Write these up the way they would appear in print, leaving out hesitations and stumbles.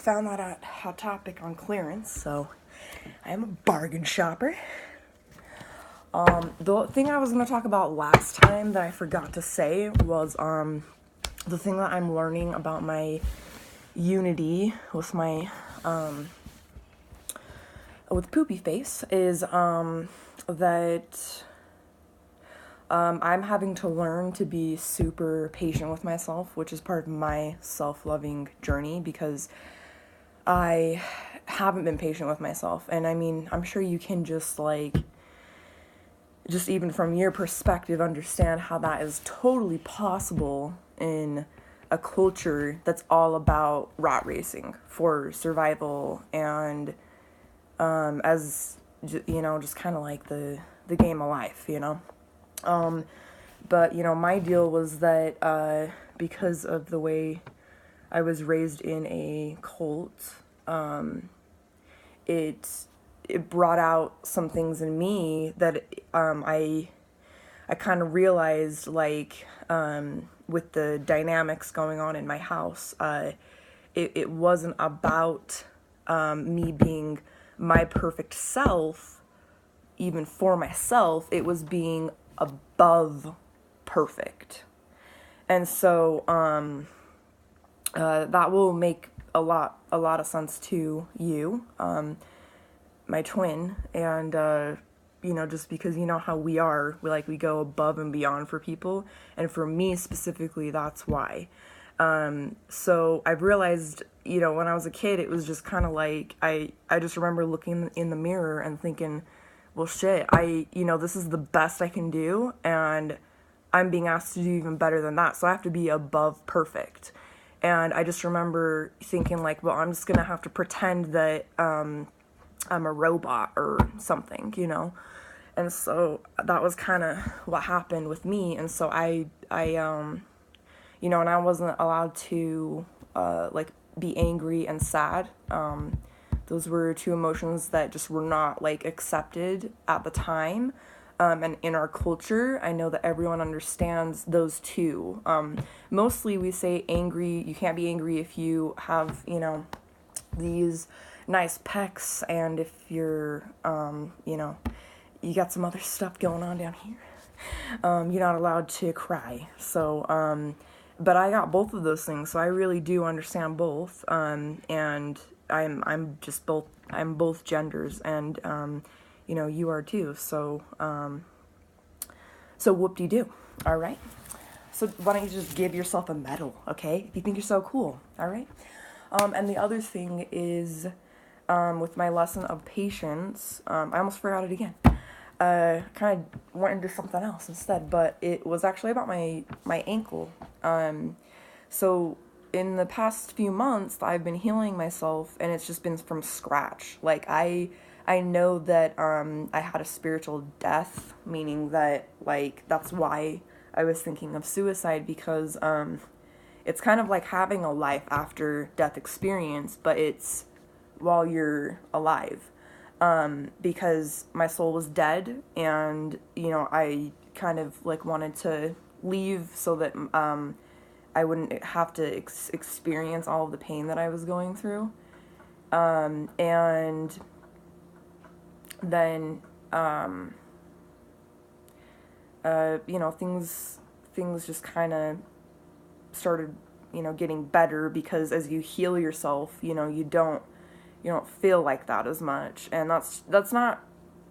found that at Hot Topic on clearance, so I am a bargain shopper. The thing I was going to talk about last time that I forgot to say was the thing that I'm learning about my unity with my with Poopy Face is that I'm having to learn to be super patient with myself, which is part of my self-loving journey, because I haven't been patient with myself. And I mean, I'm sure you can just even from your perspective, understand how that is totally possible in a culture that's all about rat racing for survival and as just kind of like the game of life, but my deal was that because of the way I was raised in a cult, it brought out some things in me that I kind of realized, with the dynamics going on in my house, it wasn't about me being my perfect self, even for myself. It was being above perfect. And so that will make a lot of sense to you, my twin, and just because how we are, we go above and beyond for people, and for me specifically, that's why. So I've realized, when I was a kid, it was just kind of like, I just remember looking in the mirror and thinking, well, shit, this is the best I can do, and I'm being asked to do even better than that, so I have to be above perfect. And I just remember thinking, well, I'm just gonna have to pretend that I'm a robot or something, And so that was kind of what happened with me. And so I and I wasn't allowed to, be angry and sad. Those were two emotions that just were not, accepted at the time. And in our culture, I know that everyone understands those two. Mostly we say angry, you can't be angry if you have, these nice pecs, and if you're, you got some other stuff going on down here. You're not allowed to cry. So, but I got both of those things, so I really do understand both. And I'm both genders, and you are too. So whoop-de-doo. All right. So why don't you just give yourself a medal, okay? If you think you're so cool, all right? And the other thing is, with my lesson of patience, I almost forgot it again. Kind of went into something else instead, but it was actually about my ankle. So in the past few months, I've been healing myself, and it's just been from scratch. I know that I had a spiritual death, meaning that that's why I was thinking of suicide, because it's kind of like having a life after death experience, but it's while you're alive. Because my soul was dead, and I kind of wanted to leave so that I wouldn't have to experience all of the pain that I was going through. And then things just kind of started getting better, because as you heal yourself, you don't feel like that as much. And that's not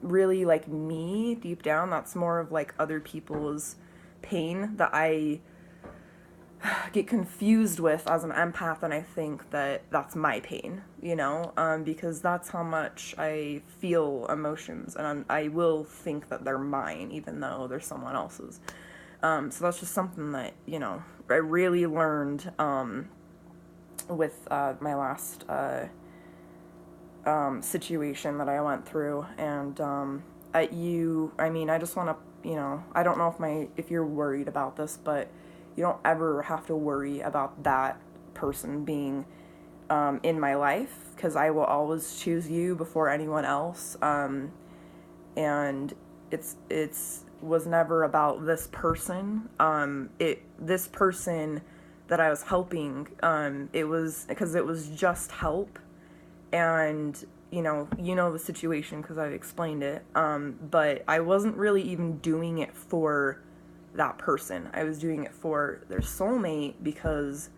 really me deep down. That's more of other people's pain that I get confused with as an empath, and I think that that's my pain, because that's how much I feel emotions, and I will think that they're mine even though they're someone else's. So that's just something that I really learned with my last situation that I went through. And I just want to, I don't know if you're worried about this, but you don't ever have to worry about that person being in my life, because I will always choose you before anyone else. And it's was never about this person. This person that I was helping, it was because it was just help, and you know the situation because I've explained it, but I wasn't really even doing it for that person. I was doing it for their soulmate because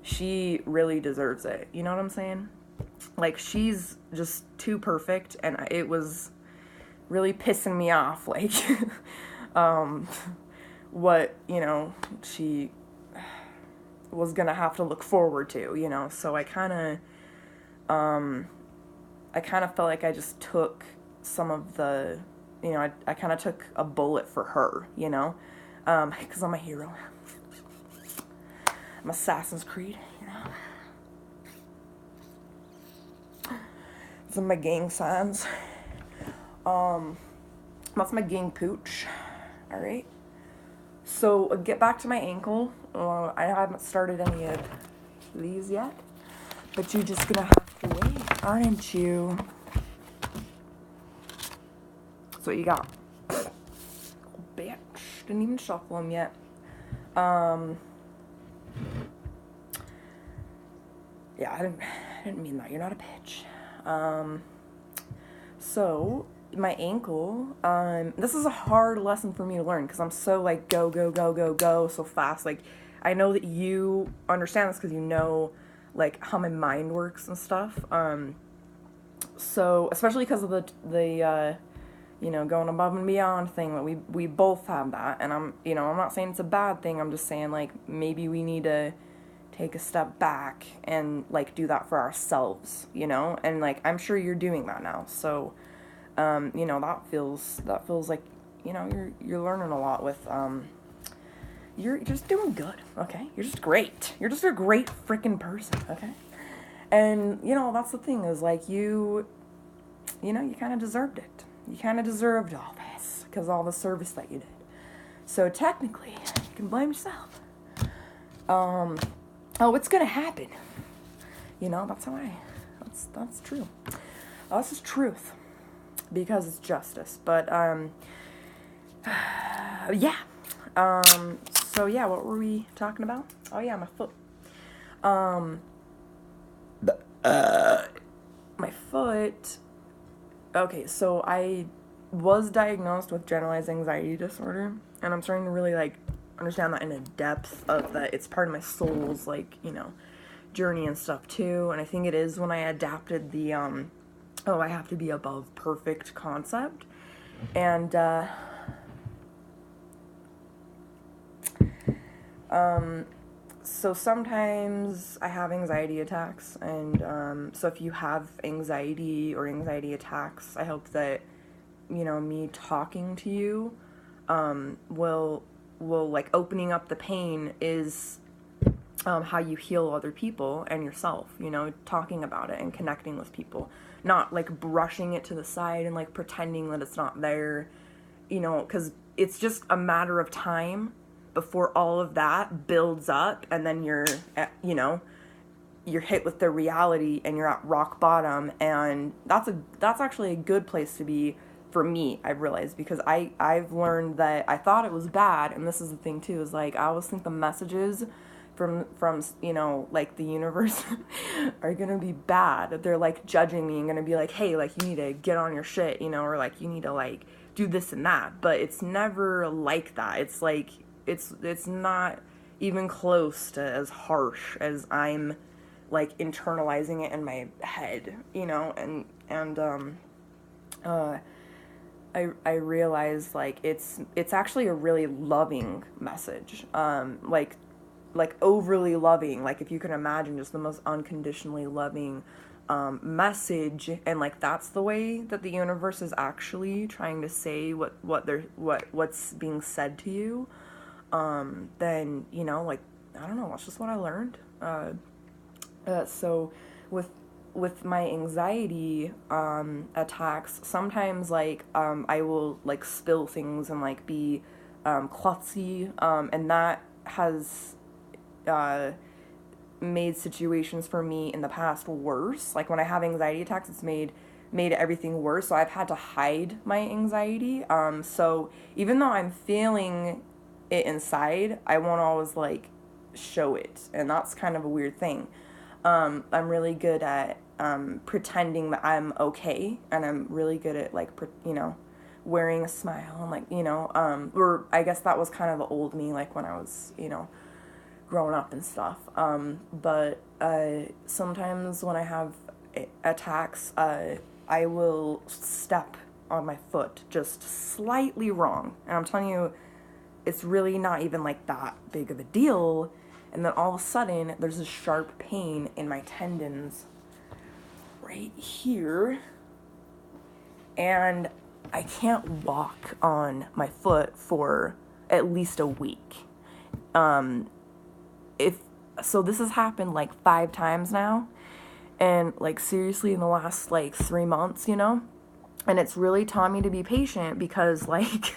she really deserves it. You know what I'm saying? Like, she's just too perfect, and it was really pissing me off, like, what, she was gonna have to look forward to, so I kind of felt like I just took some of the, I kind of took a bullet for her, because I'm a hero. I'm Assassin's Creed, These are my gang signs. That's my gang pooch. Alright. So, get back to my ankle. I haven't started any of these yet. But you're just gonna have to wait, aren't you? That's what you got. Oh, bitch. Didn't even shuffle them yet. Yeah, I didn't mean that. You're not a bitch. So, my ankle, this is a hard lesson for me to learn because I'm so, like, go, go, go, go, go, so fast. Like, I know that you understand this because you know, like, how my mind works and stuff. So, especially because of the going above and beyond thing, that we both have that. And I'm not saying it's a bad thing. I'm just saying, like, maybe we need to take a step back and, like, do that for ourselves, and, like, I'm sure you're doing that now. So, that feels like, you're learning a lot with, you're just doing good, okay? You're just great. You're just a great freaking person, okay? And, that's the thing is, like, you kind of deserved it. You kind of deserved all this because all the service that you did. So, technically, you can blame yourself. Oh, it's gonna happen. That's that's true. This is truth. Because it's justice. But, yeah. So, yeah, what were we talking about? Oh, yeah, my foot. My foot. Okay, so I was diagnosed with generalized anxiety disorder. And I'm starting to really, like, understand that in a depth of that it's part of my soul's, like, journey and stuff, too. And I think it is when I adapted the, I have to be above perfect concept. And, so sometimes I have anxiety attacks, and, so if you have anxiety or anxiety attacks, I hope that, me talking to you, will, like, opening up the pain is, how you heal other people and yourself, talking about it and connecting with people. Not, like, brushing it to the side and, like, pretending that it's not there, because it's just a matter of time before all of that builds up, and then you're hit with the reality and you're at rock bottom, and that's actually a good place to be for me, I've realized, because I've learned that I thought it was bad, and this is the thing, too, is, like, I always think the messages from like, the universe are gonna be bad. They're, like, judging me and gonna be like, hey, like, you need to get on your shit, or, like, you need to, like, do this and that. But it's never like that. It's, like, it's not even close to as harsh as I'm, like, internalizing it in my head, and I realized, like, it's actually a really loving message, like overly loving, like, if you can imagine, just the most unconditionally loving message, and, like, that's the way that the universe is actually trying to say what's being said to you, then, like, I don't know, that's just what I learned. So with my anxiety attacks, sometimes, like, I will, like, spill things and, like, be klutzy, and that has made situations for me in the past worse. Like, when I have anxiety attacks, it's made everything worse. So I've had to hide my anxiety. So even though I'm feeling it inside, I won't always, like, show it, and that's kind of a weird thing. I'm really good at pretending that I'm okay, and I'm really good at like wearing a smile and like or I guess that was kind of the old me, like when I was growing up and stuff. But sometimes when I have attacks, I will step on my foot just slightly wrong, and I'm telling you, it's really not even like that big of a deal. And then all of a sudden, there's a sharp pain in my tendons right here, and I can't walk on my foot for at least a week. So this has happened like 5 times now, and like seriously in the last like 3 months, and it's really taught me to be patient, because like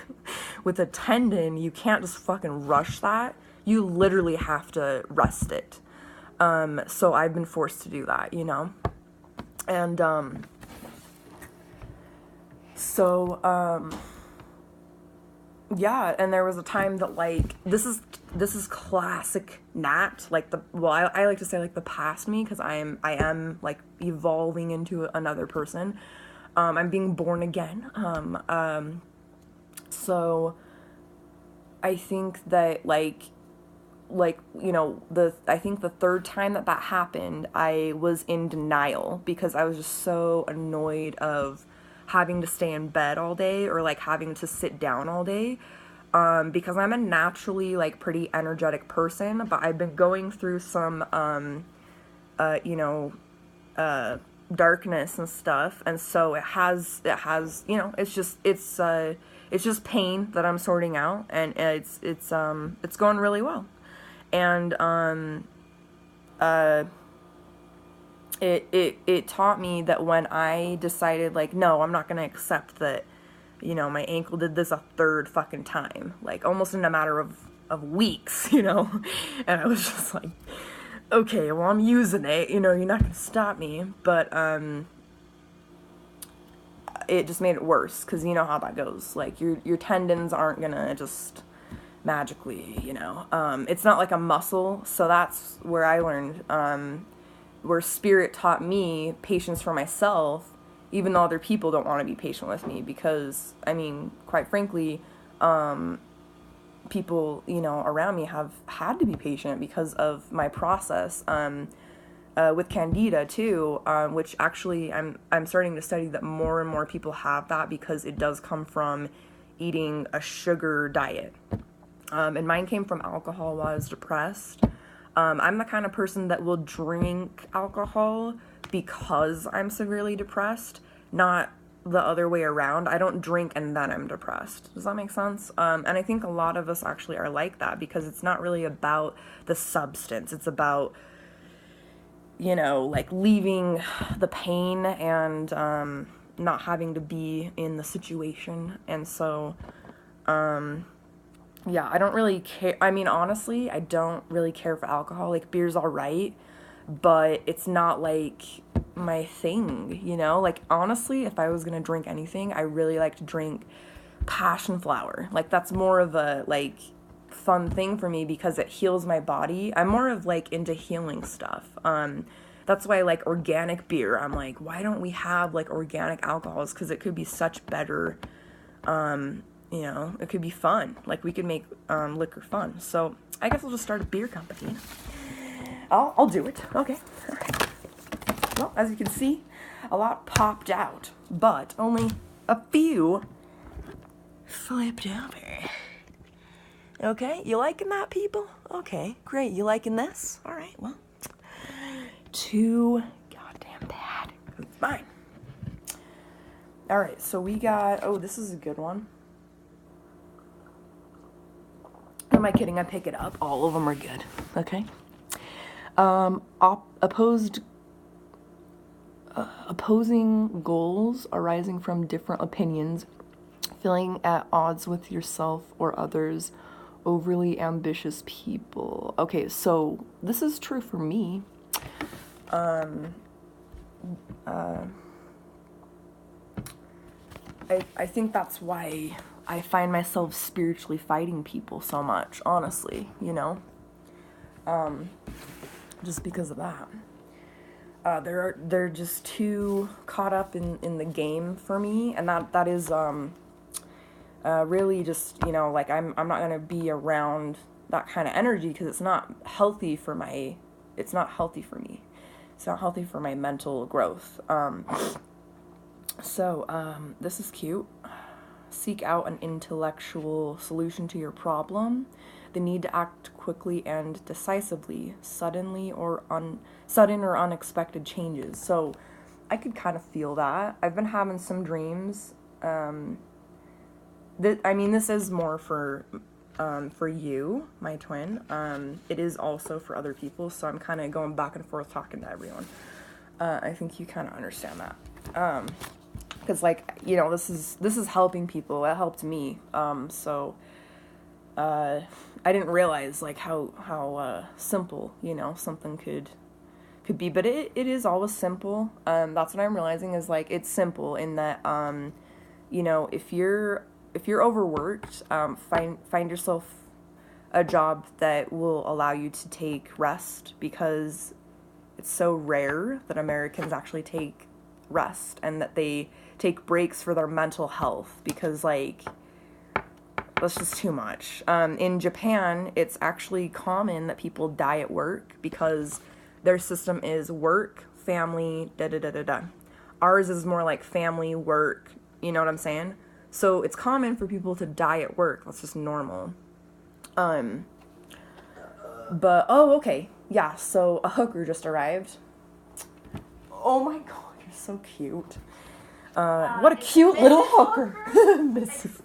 with a tendon, you can't just fucking rush that. You literally have to rest it. So I've been forced to do that, and yeah, and there was a time that like this is classic Nat, like I like to say like the past me, because I am like evolving into another person. I'm being born again. So I think that I think the 3rd time that happened, I was in denial, because I was just so annoyed of having to stay in bed all day, or like having to sit down all day, because I'm a naturally like pretty energetic person, but I've been going through some darkness and stuff, and so it has it's just pain that I'm sorting out, and it's going really well. And it taught me that when I decided like, no, I'm not gonna accept that my ankle did this a 3rd fucking time, like almost in a matter of weeks, and I was just like, okay, well, I'm using it, you're not gonna stop me. But it just made it worse, because you know how that goes, like your tendons aren't gonna just magically, it's not like a muscle. So that's where I learned, where spirit taught me patience for myself, even though other people don't want to be patient with me, because I mean, quite frankly, people around me have had to be patient because of my process, with candida too, which actually I'm starting to study that more and more people have that, because it does come from eating a sugar diet. And mine came from alcohol while I was depressed. I'm the kind of person that will drink alcohol because I'm severely depressed, not the other way around. I don't drink and then I'm depressed. Does that make sense? And I think a lot of us actually are like that, because it's not really about the substance. It's about, like leaving the pain and not having to be in the situation. And so, yeah, I don't really care. I mean, honestly, I don't really care for alcohol. Like, beer's all right, but it's not like my thing, Like, honestly, if I was gonna drink anything, I really like to drink passion flower. Like, that's more of a like fun thing for me, because it heals my body. I'm more of like into healing stuff. That's why I like organic beer. I'm like, why don't we have like organic alcohols? Because it could be such better. It could be fun. Like, we could make liquor fun. So I guess I'll just start a beer company. I'll do it. Okay. All right. Well, as you can see, a lot popped out, but only a few flipped over. Okay, you liking that, people? Okay, great. You liking this? All right, well, too goddamn bad. It's fine. All right, so we got, this is a good one. Am I kidding? I pick it up. All of them are good. Okay. Opposing goals arising from different opinions, feeling at odds with yourself or others, overly ambitious people. Okay, so this is true for me. I think that's why I find myself spiritually fighting people so much, honestly, just because of that. They're just too caught up in the game for me, and that is really just, you know, like I'm not gonna be around that kind of energy because it's not healthy for me. It's not healthy for my mental growth. So this is cute. Seek out an intellectual solution to your problem. The need to act quickly and decisively, sudden or unexpected changes. So I could kind of feel that. I've been having some dreams. This is more for you, my twin. It is also for other people, so I'm kind of going back and forth talking to everyone. I think you kind of understand that. Because, like, you know, this is helping people. It helped me. I didn't realize, like, how simple, you know, something could be. But it is always simple. That's what I'm realizing is, like, it's simple in that, you know, if you're overworked, find yourself a job that will allow you to take rest, because it's so rare that Americans actually take rest and that they take breaks for their mental health, because, like, that's just too much. In Japan, it's actually common that people die at work because their system is work, family, da-da-da-da-da. Ours is more like family, work, you know what I'm saying? So it's common for people to die at work. That's just normal. But, oh, okay. Yeah, so a hooker just arrived. Oh my god, you're so cute. What a cute little hooker. Mrs.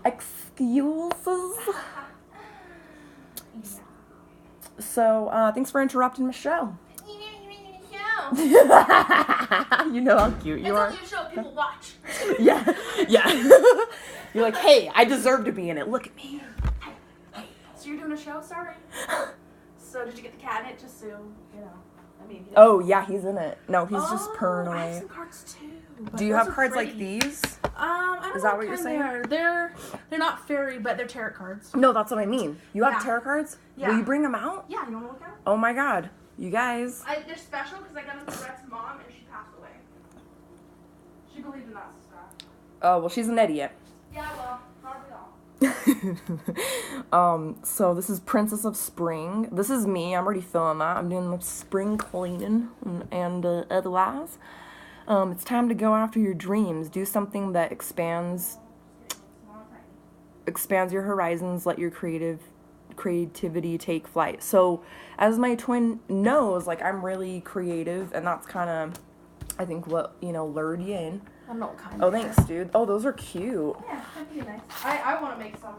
Excuses. So, thanks for interrupting my show. You know how cute you are. It's a show people watch. Yeah. You're like, hey, I deserve to be in it. Look at me. Hey. So you're doing a show? Sorry. So did you get the cat in it just so, you know, I mean. Oh, yeah, he's in it. No, he's just purring away. I have some cards too. Do you have cards like these? I don't Is know that what you're saying? They're not fairy, but they're tarot cards. No, that's what I mean. You have tarot cards? Yeah. Will you bring them out? Yeah, you want to look at them? Oh my god. You guys. They're special because I got them from Brett's mom and she passed away. She believed in us. Oh, well, she's an idiot. Yeah, well, not at all. So this is Princess of Spring. This is me. I'm already feeling that. I'm doing the spring cleaning and otherwise. It's time to go after your dreams. Do something that expands your horizons. Let your creativity take flight. So, as my twin knows, like, I'm really creative, and that's kind of, I think, what, you know, lured you in. I don't know what kind. Oh, thanks, dude. Oh, those are cute. Yeah, that'd be nice. I want to make some.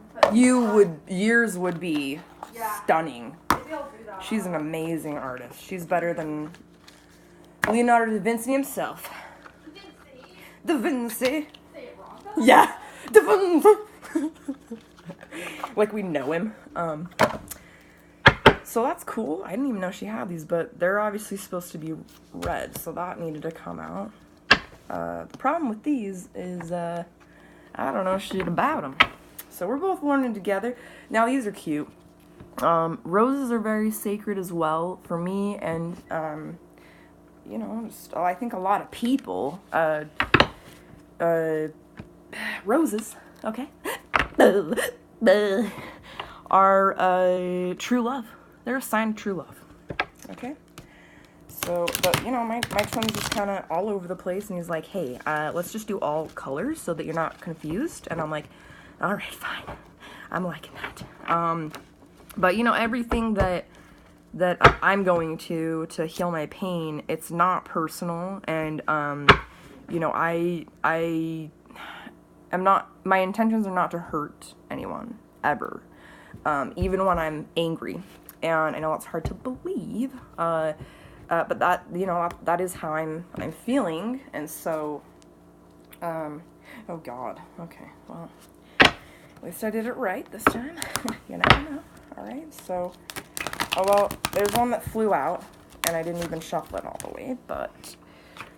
Yours would be stunning. Maybe I'll do that. She's an amazing artist. She's better than Leonardo da Vinci himself. Da Vinci. Say it wrong. Yeah. Da Vinci. Like we know him. So that's cool. I didn't even know she had these, but they're obviously supposed to be red, so that needed to come out. The problem with these is, I don't know shit about them. So we're both learning together. Now these are cute. Roses are very sacred as well for me, and, you know, just, I think a lot of people, roses, okay, are, true love. They're a sign of true love, okay? So, but, you know, my twin's just kind of all over the place, and he's like, hey, let's just do all colors so that you're not confused, and I'm like, all right, fine, I'm liking that. But, you know, everything that I'm going to heal my pain, it's not personal, and, you know, I am not, my intentions are not to hurt anyone, ever, even when I'm angry, and I know it's hard to believe, but that, you know, that is how I'm feeling, and so, oh god, okay, well, at least I did it right this time, you never know, alright, so, oh well, there's one that flew out, and I didn't even shuffle it all the way, but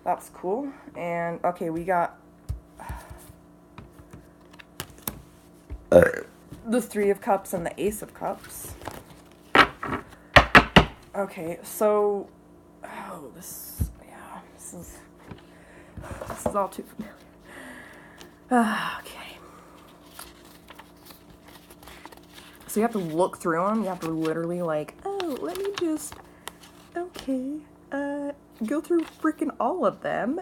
that's cool, and, okay, we got the Three of Cups and the Ace of Cups. Okay, so, this is all too familiar. Okay. So you have to look through them. You have to literally like, oh, let me just, okay, go through freaking all of them.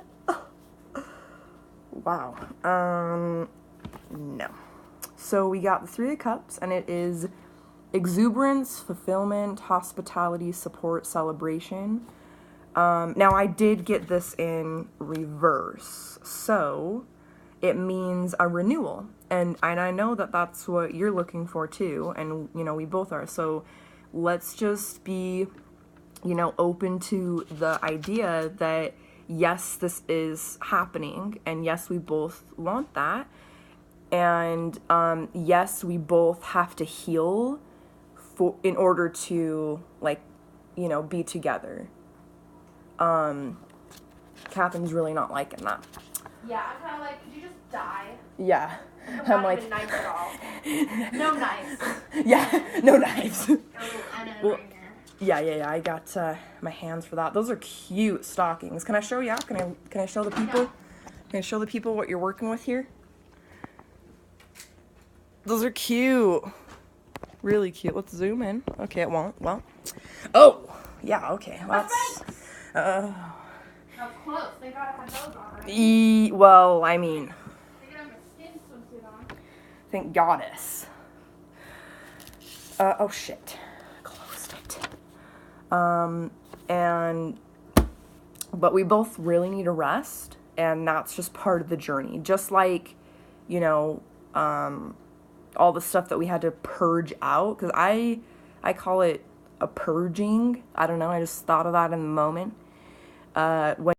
Wow. No. So we got the Three of Cups, and it is exuberance, fulfillment, hospitality, support, celebration. Now I did get this in reverse, so it means a renewal, and I know that that's what you're looking for too, and you know we both are. So let's just be, you know, open to the idea that yes, this is happening, and yes, we both want that, and yes, we both have to heal in order to, like, you know, be together. Catherine's really not liking that. Yeah, I'm kind of like, could you just die? Yeah. I'm like, even nice at all. No knives. Yeah, no knives. Oh, I know Well, right here. yeah. I got my hands for that. Those are cute stockings. Can I show you? Can I show the people? No. Can I show the people what you're working with here? Those are cute. Really cute. Let's zoom in. Okay, it won't. Well. Oh, yeah. Okay. That's. That was close. They gotta have those on, right? Well, I mean, They gotta have a skin swimsuit on. thank goddess. Oh shit. Closed it. But we both really need a rest, and that's just part of the journey. Just like, you know, all the stuff that we had to purge out, because I call it a purging. I don't know, I just thought of that in the moment. When